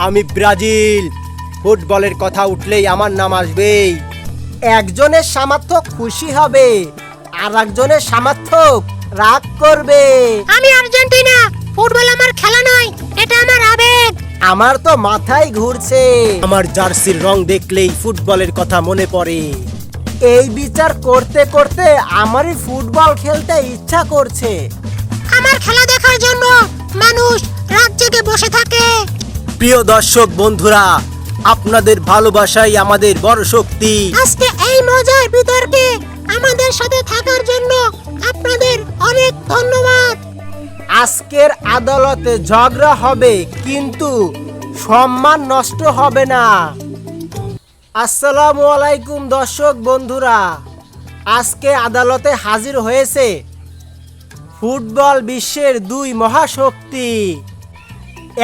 আমি ব্রাজিল। ফুটবলের কথা উঠলেই আমার নাম আসবেই। একজনের সামর্থ্য খুশি হবে, আর একজনের সামর্থ্য রাগ করবে। আমি আর্জেন্টিনা। ফুটবল আমার খেলা নয়, এটা আমার আবেগ। আমার তো মাথায় ঘুরছে। আমার জার্সির রং দেখলেই ফুটবলের কথা মনে পড়ে। এই বিচার করতে করতে আমারই ফুটবল খেলতে ইচ্ছা করছে। আমার খেলা দেখার জন্য মানুষ রাত জেগে বসে থাকে। প্রিয় দর্শক বন্ধুরা, আপনাদের ভালোবাসাই আমাদের বড় শক্তি। আজকে এই মজার বিতর্কে আমাদের সাথে থাকার জন্য আপনাদের অনেক ধন্যবাদ। আজকের আদালতে ঝগড়া হবে, কিন্তু সম্মান নষ্ট হবে না। আসসালামু আলাইকুম দর্শক বন্ধুরা, আজকে আদালতে হাজির হয়েছে ফুটবল বিশ্বের দুই মহাশক্তি।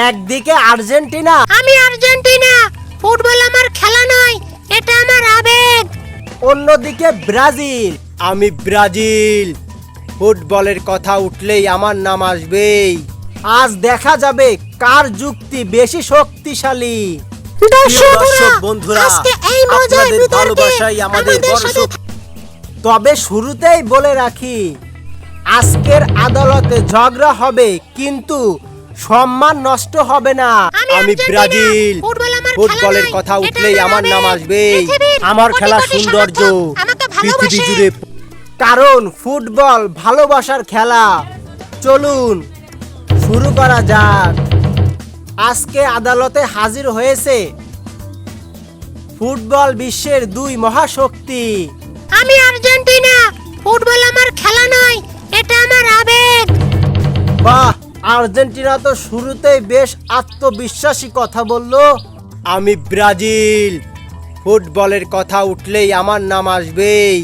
একদিকে আর্জেন্টিনা। আমি আর্জেন্টিনা। ফুটবল আমার খেলা নয়, এটা আমার আবেগ। অন্যদিকে ব্রাজিল। আমি ব্রাজিল। ফুটবলের কথা উঠলেই আমার নাম আসবেই। আজ দেখা যাবে কার যুক্তি বেশি শক্তিশালী। প্রিয় দর্শক বন্ধুরা, আজকে এই মজার আপনাদের বিতর্কে ভালোবাসাই আমাদের বড় সাথে শক্তি। তবে শুরুতেই বলে রাখি, আজকের আদালতে ঝগড়া হবে, কিন্তু সম্মান নষ্ট হবে না। আমি ব্রাজিল। ফুটবল আমার ফুটবলের খেলা নয়, কথা এটা উঠলেই আমার নাম আবেগ। আসবেই। পৃথিবীর আমার কোটি খেলা কোটি সৌন্দর্য সমর্থক আমাকে পৃথিবী ভালোবাসে। জুড়ে। কারণ ফুটবল ভালোবাসার খেলা। চলুন শুরু করা যাক। আজকে আদালতে হাজির হয়েছে ফুটবল বিশ্বের দুই মহাশক্তি। আমি আর্জেন্টিনা। ফুটবল আমার খেলা নয়, এটা আমার আবেগ। বাহ, আর্জেন্টিনা তো শুরুতেই বেশ আত্মবিশ্বাসী কথা বললো। আমি ব্রাজিল। ফুটবলের কথা উঠলেই আমার নাম আসবেই।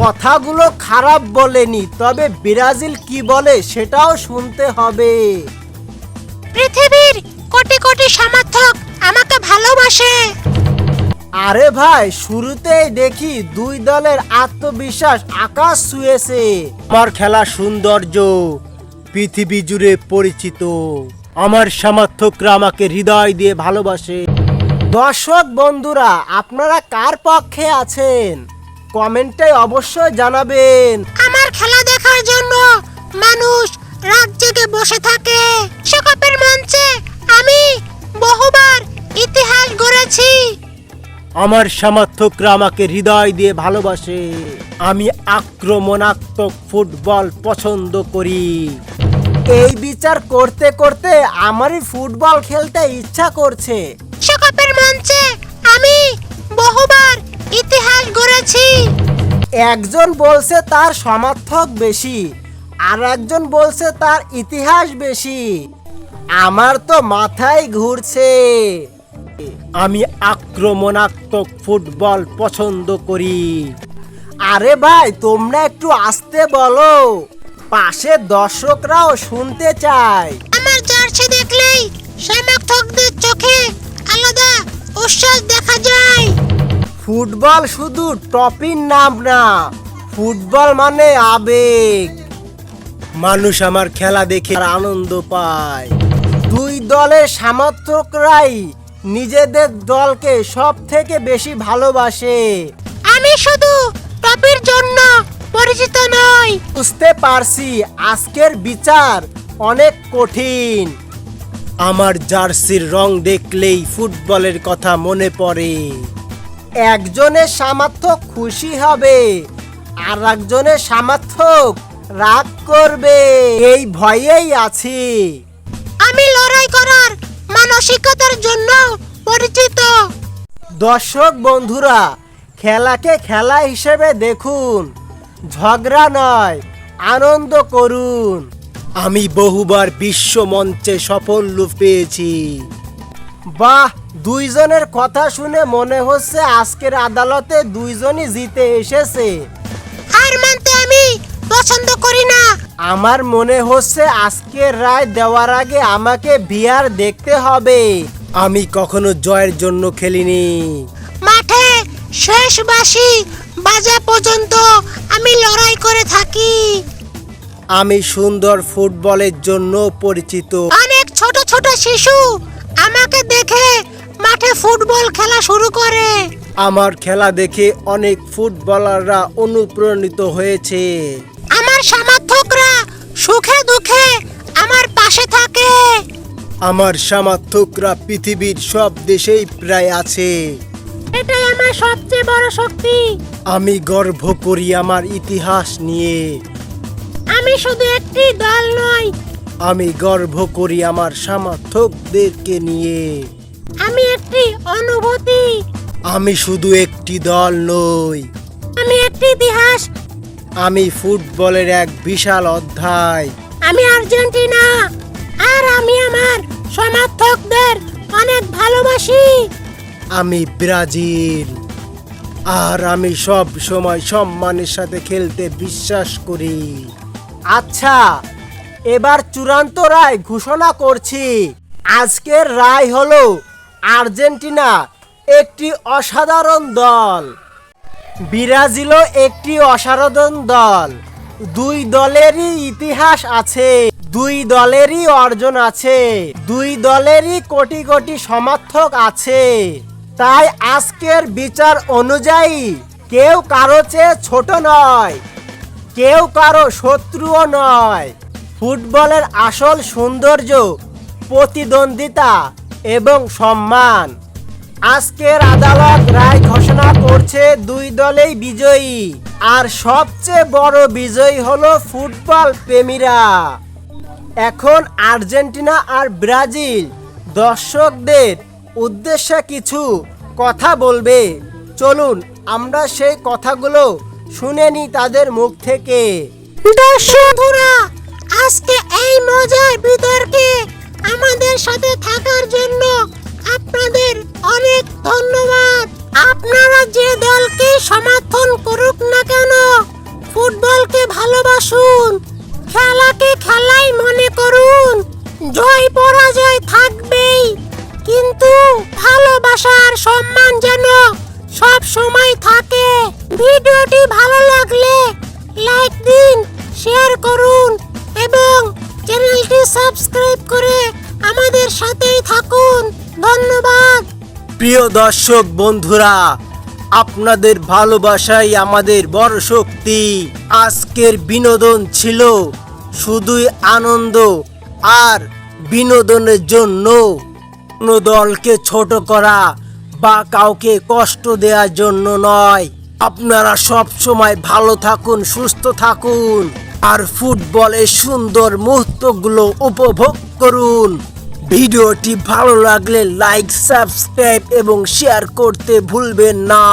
কথাগুলো খারাপ বলেনি, তবে ব্রাজিল কি বলে সেটাও শুনতে হবে। পৃথিবীর কোটি কোটি সমর্থক আমাকে ভালোবাসে। আরে ভাই, শুরুতেই দেখি দুই দলের আত্মবিশ্বাস আকাশ ছুঁয়েছে। আমার খেলা সৌন্দর্য পৃথিবী জুড়ে পরিচিত। আমার সমর্থকরা আমাকে হৃদয় দিয়ে ভালোবাসে। দর্শক বন্ধুরা, আপনারা কার পক্ষে আছেন কমেন্টে অবশ্যই জানাবেন। আমার খেলা দেখার জন্য মানুষ রাত জেগে বসে থাকে। বিশ্বকাপের মঞ্চে আমি বহুবার ইতিহাস গড়েছি। আমার সমর্থকরা আমাকে হৃদয় দিয়ে ভালোবাসে। আমি আক্রমণাত্মক ফুটবল পছন্দ করি। এই বিচার করতে করতে আমারই ফুটবল খেলতে ইচ্ছা করছে। বিশ্বকাপের মঞ্চে আমি বহুবার ইতিহাস গড়েছি। একজন বলছে তার সমর্থক বেশি, আর একজন বলছে তার ইতিহাস বেশি। আমার তো মাথায় ঘুরছে। আমি আক্রমণাত্মক ফুটবল পছন্দ করি। আরে ভাই, তোমরা একটু আস্তে বলো, পাশের দর্শকরাও শুনতে চায়। আমার জার্সি দেখলেই সমর্থকদের চোখে আলাদা উচ্ছ্বাস দেখা যায়। ফুটবল শুধু টপির নাম না, ফুটবল মানে আবেগ। মানুষ আমার খেলা দেখে আনন্দ পায়। দুই দলের সমর্থকরাই নিজেদের দলকে সব থেকে বেশি ভালোবাসে। আমি শুধু টপির জন্য পরিচিত নই। বুঝতে পারছি, আজকের বিচার অনেক কঠিন। আমার জার্সির রং দেখলেই ফুটবলের কথা মনে পড়ে। একজনের সামর্থ্য খুশি হবে, আর একজনের সামর্থ্য রাগ করবে। এই ভয়েই আছি। আমি লড়াই করার মানসিকতার জন্য পরিচিত। দর্শক বন্ধুরা, খেলাকে খেলা হিসেবে দেখুন, ঝগড়া নয়, আনন্দ করুন। আমি বহুবার বিশ্ব মঞ্চে সাফল্য পেয়েছি। বাহ, দুইজনের কথা শুনে মনে হচ্ছে আজকের আদালতে দুইজনই জিতে এসেছে। হার মানতে আমি পছন্দ করি না। আমার মনে হচ্ছে আজকের রায় দেওয়ার আগে আমাকে ভিআর দেখতে হবে। আমি কখনো জয়ের জন্য খেলিনি। মাঠে শেষ বাঁশি বাজা পর্যন্ত আমি লড়াই করে থাকি। আমি সুন্দর ফুটবলের জন্য পরিচিত। অনেক ছোট ছোট শিশু আমাকে দেখে মাঠে ফুটবল খেলা শুরু করে। আমার খেলা দেখে অনেক ফুটবলাররা অনুপ্রাণিত হয়েছে। আমার সমর্থকরা সুখে দুঃখে আমার পাশে থাকে। আমার সমর্থকরা পৃথিবীর সব দেশেই প্রায় আছে। এটাই আমার সবচেয়ে বড় শক্তি। আমি গর্ব করি আমার ইতিহাস নিয়ে। আমি শুধু একটি দল নই, আমি গর্ব করি আমার সমর্থকদেরকে নিয়ে। আমি একটি অনুভূতি। আমি শুধু একটি দল নই, আমি একটি ইতিহাস। আমি ফুটবলের এক বিশাল অধ্যায়। আমি আর্জেন্টিনা, আর আমি আমার সমর্থকদের অনেক ভালোবাসি। আমি ব্রাজিল, আর আমি সব সময় সম্মানের সাথে খেলতে বিশ্বাস করি। আচ্ছা, এবার চূড়ান্ত রায় ঘোষণা করছি। আজকের রায় হলো আর্জেন্টিনা একটি অসাধারণ দল, ব্রাজিলও একটি অসাধারণ দল। দুই দলেরই ইতিহাস আছে, দুই দলেরই অর্জন আছে, দুই দলেরই কোটি কোটি সমর্থক আছে। তাই আজকের বিচার অনুযায়ী কেউ কারো চেয়ে ছোট নয়, কেউ কারো শত্রুও নয়। ফুটবলের আসল সৌন্দর্য প্রতিদ্বন্দ্বিতা এবং সম্মান। আজকের আদালত রায় ঘোষণা করছে দুই দলেই বিজয়ী, আর সবচেয়ে বড় বিজয়ী হলো ফুটবল প্রেমীরা। এখন আর্জেন্টিনা আর ব্রাজিল দর্শকদের উদ্দেশ্যে কিছু কথা বলবে। চলুন আমরা সেই কথাগুলো শুনে নিই তাদের মুখ থেকে। দর্শকরা, আজকে এই মজার বিতর্কে আমাদের সাথে থাকার জন্য আপনাদের অনেক ধন্যবাদ। আপনারা যে দলকে সমর্থন করুক না কেন, ফুটবলকে ভালোবাসুন, খেলাকে খেলাই মনে করুন। জয় পরাজয় থাকবেই, কিন্তু ভালোবাসা আর সম্মান যেন সব সময় থাকে। ভিডিওটি ভালো লাগলে লাইক দিন, শেয়ার করুন এবং চ্যানেলটি সাবস্ক্রাইব করে আমাদের সাথেই থাকুন। ধন্যবাদ। প্রিয় দর্শক বন্ধুরা, আপনাদের ভালোবাসাই আমাদের বড় শক্তি। আজকের বিনোদন ছিল শুধুই আনন্দ আর বিনোদনের জন্য, কোনো দলকে ছোট করা বা কাউকে কষ্ট দেওয়ার জন্য নয়। আপনারা সব সময় ভালো থাকুন, সুস্থ থাকুন আর ফুটবলের সুন্দর মুহূর্তগুলো উপভোগ করুন। ভিডিওটি ভালো লাগলে লাইক, সাবস্ক্রাইব এবং শেয়ার করতে ভুলবেন না।